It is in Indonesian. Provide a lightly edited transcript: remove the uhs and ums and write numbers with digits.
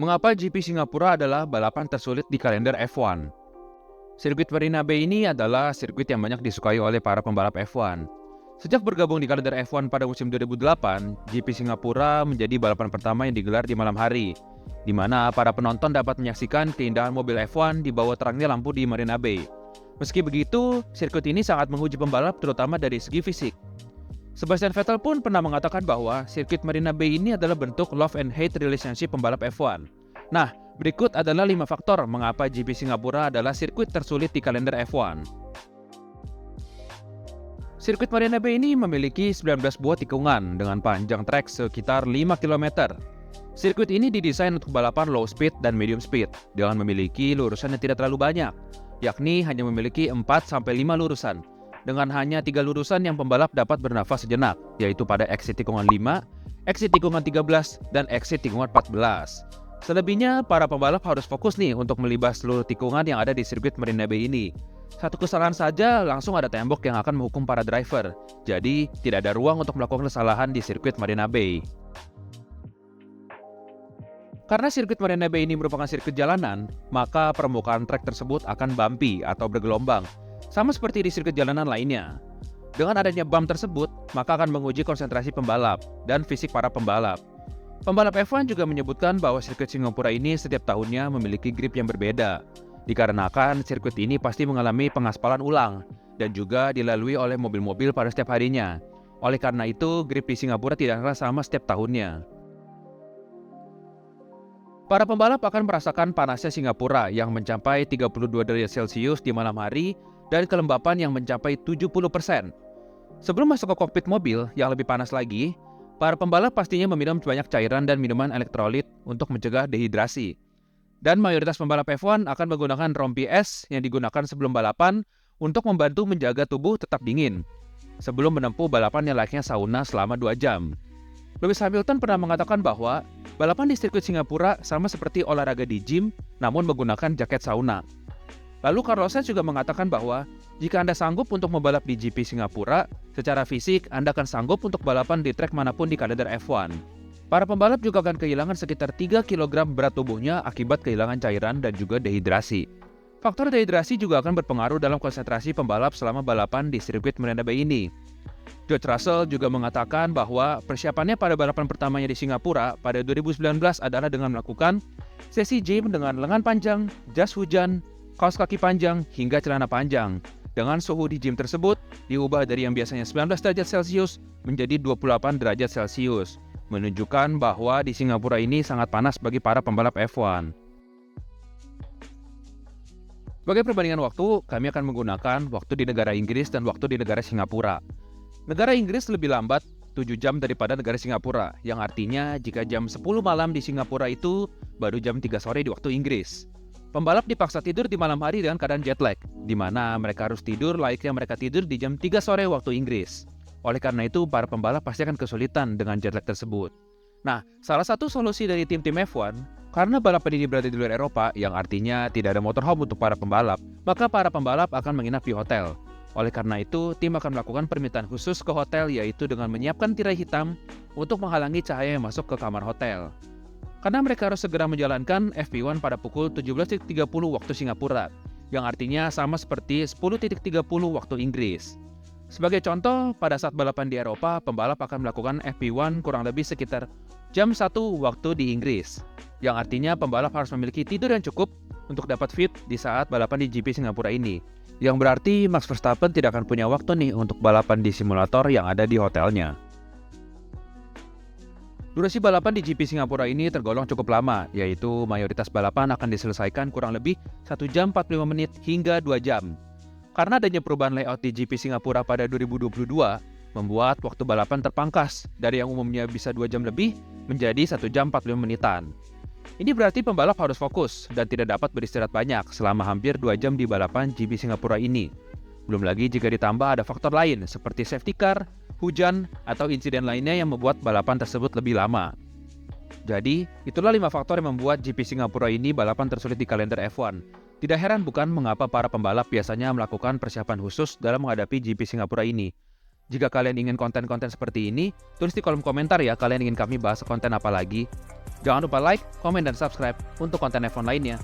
Mengapa GP Singapura adalah balapan tersulit di kalender F1? Sirkuit Marina Bay ini adalah sirkuit yang banyak disukai oleh para pembalap F1. Sejak bergabung di kalender F1 pada musim 2008, GP Singapura menjadi balapan pertama yang digelar di malam hari, di mana para penonton dapat menyaksikan keindahan mobil F1 di bawah terangnya lampu di Marina Bay. Meski begitu, sirkuit ini sangat menguji pembalap terutama dari segi fisik. Sebastian Vettel pun pernah mengatakan bahwa sirkuit Marina Bay ini adalah bentuk love and hate relationship pembalap F1. Nah, berikut adalah 5 faktor mengapa GP Singapura adalah sirkuit tersulit di kalender F1. Sirkuit Marina Bay ini memiliki 19 buah tikungan dengan panjang trek sekitar 5 km. Sirkuit ini didesain untuk balapan low speed dan medium speed dengan memiliki lurusan yang tidak terlalu banyak, yakni hanya memiliki 4-5 lurusan. Dengan hanya 3 lurusan yang pembalap dapat bernafas sejenak, yaitu pada exit tikungan 5, exit tikungan 13, dan exit tikungan 14. Selebihnya, para pembalap harus fokus nih untuk melibas seluruh tikungan yang ada di sirkuit Marina Bay ini. Satu kesalahan saja langsung ada tembok yang akan menghukum para driver, jadi tidak ada ruang untuk melakukan kesalahan di sirkuit Marina Bay. Karena sirkuit Marina Bay ini merupakan sirkuit jalanan, maka permukaan trek tersebut akan bumpy atau bergelombang, sama seperti di sirkuit jalanan lainnya. Dengan adanya bump tersebut, maka akan menguji konsentrasi pembalap dan fisik para pembalap. Pembalap F1 juga menyebutkan bahwa sirkuit Singapura ini setiap tahunnya memiliki grip yang berbeda, dikarenakan sirkuit ini pasti mengalami pengaspalan ulang dan juga dilalui oleh mobil-mobil pada setiap harinya. Oleh karena itu, grip di Singapura tidaklah sama setiap tahunnya. Para pembalap akan merasakan panasnya Singapura yang mencapai 32 derajat Celcius di malam hari dan kelembapan yang mencapai 70%. Sebelum masuk ke kokpit mobil yang lebih panas lagi, para pembalap pastinya meminum banyak cairan dan minuman elektrolit untuk mencegah dehidrasi. Dan mayoritas pembalap F1 akan menggunakan rompi es yang digunakan sebelum balapan untuk membantu menjaga tubuh tetap dingin, sebelum menempuh balapan yang layaknya sauna selama 2 jam. Lewis Hamilton pernah mengatakan bahwa balapan di sirkuit Singapura sama seperti olahraga di gym, namun menggunakan jaket sauna. Lalu Carlos Sainz juga mengatakan bahwa jika Anda sanggup untuk membalap di GP Singapura, secara fisik Anda akan sanggup untuk balapan di trek manapun di kalender F1. Para pembalap juga akan kehilangan sekitar 3 kg berat tubuhnya akibat kehilangan cairan dan juga dehidrasi. Faktor dehidrasi juga akan berpengaruh dalam konsentrasi pembalap selama balapan di sirkuit Marina Bay ini. George Russell juga mengatakan bahwa persiapannya pada balapan pertamanya di Singapura pada 2019 adalah dengan melakukan sesi gym dengan lengan panjang, jas hujan, kaos kaki panjang, hingga celana panjang. Dengan suhu di gym tersebut diubah dari yang biasanya 19 derajat Celcius menjadi 28 derajat Celcius, menunjukkan bahwa di Singapura ini sangat panas bagi para pembalap F1. Sebagai perbandingan waktu, kami akan menggunakan waktu di negara Inggris dan waktu di negara Singapura. Negara Inggris lebih lambat 7 jam daripada negara Singapura, yang artinya jika jam 10 malam di Singapura itu baru jam 3 sore di waktu Inggris. Pembalap dipaksa tidur di malam hari dengan keadaan jet lag, di mana mereka harus tidur layaknya mereka tidur di jam 3 sore waktu Inggris. Oleh karena itu, para pembalap pasti akan kesulitan dengan jet lag tersebut. Nah, salah satu solusi dari tim-tim F1, karena balapan ini berada di luar Eropa, yang artinya tidak ada motorhome untuk para pembalap, maka para pembalap akan menginap di hotel. Oleh karena itu, tim akan melakukan permintaan khusus ke hotel, yaitu dengan menyiapkan tirai hitam untuk menghalangi cahaya yang masuk ke kamar hotel. Karena mereka harus segera menjalankan FP1 pada pukul 17.30 waktu Singapura, yang artinya sama seperti 10.30 waktu Inggris. Sebagai contoh, pada saat balapan di Eropa, pembalap akan melakukan FP1 kurang lebih sekitar jam 1 waktu di Inggris, yang artinya pembalap harus memiliki tidur yang cukup untuk dapat fit di saat balapan di GP Singapura ini. Yang berarti Max Verstappen tidak akan punya waktu nih untuk balapan di simulator yang ada di hotelnya. Durasi balapan di GP Singapura ini tergolong cukup lama, yaitu mayoritas balapan akan diselesaikan kurang lebih 1 jam 45 menit hingga 2 jam. Karena adanya perubahan layout di GP Singapura pada 2022, membuat waktu balapan terpangkas dari yang umumnya bisa 2 jam lebih menjadi 1 jam 45 menitan. Ini berarti pembalap harus fokus dan tidak dapat beristirahat banyak selama hampir 2 jam di balapan GP Singapura ini. Belum lagi jika ditambah ada faktor lain seperti safety car, hujan, atau insiden lainnya yang membuat balapan tersebut lebih lama. Jadi, itulah 5 faktor yang membuat GP Singapura ini balapan tersulit di kalender F1. Tidak heran bukan mengapa para pembalap biasanya melakukan persiapan khusus dalam menghadapi GP Singapura ini. Jika kalian ingin konten-konten seperti ini, tulis di kolom komentar ya kalian ingin kami bahas konten apa lagi. Jangan lupa like, komen, dan subscribe untuk konten F1 lainnya.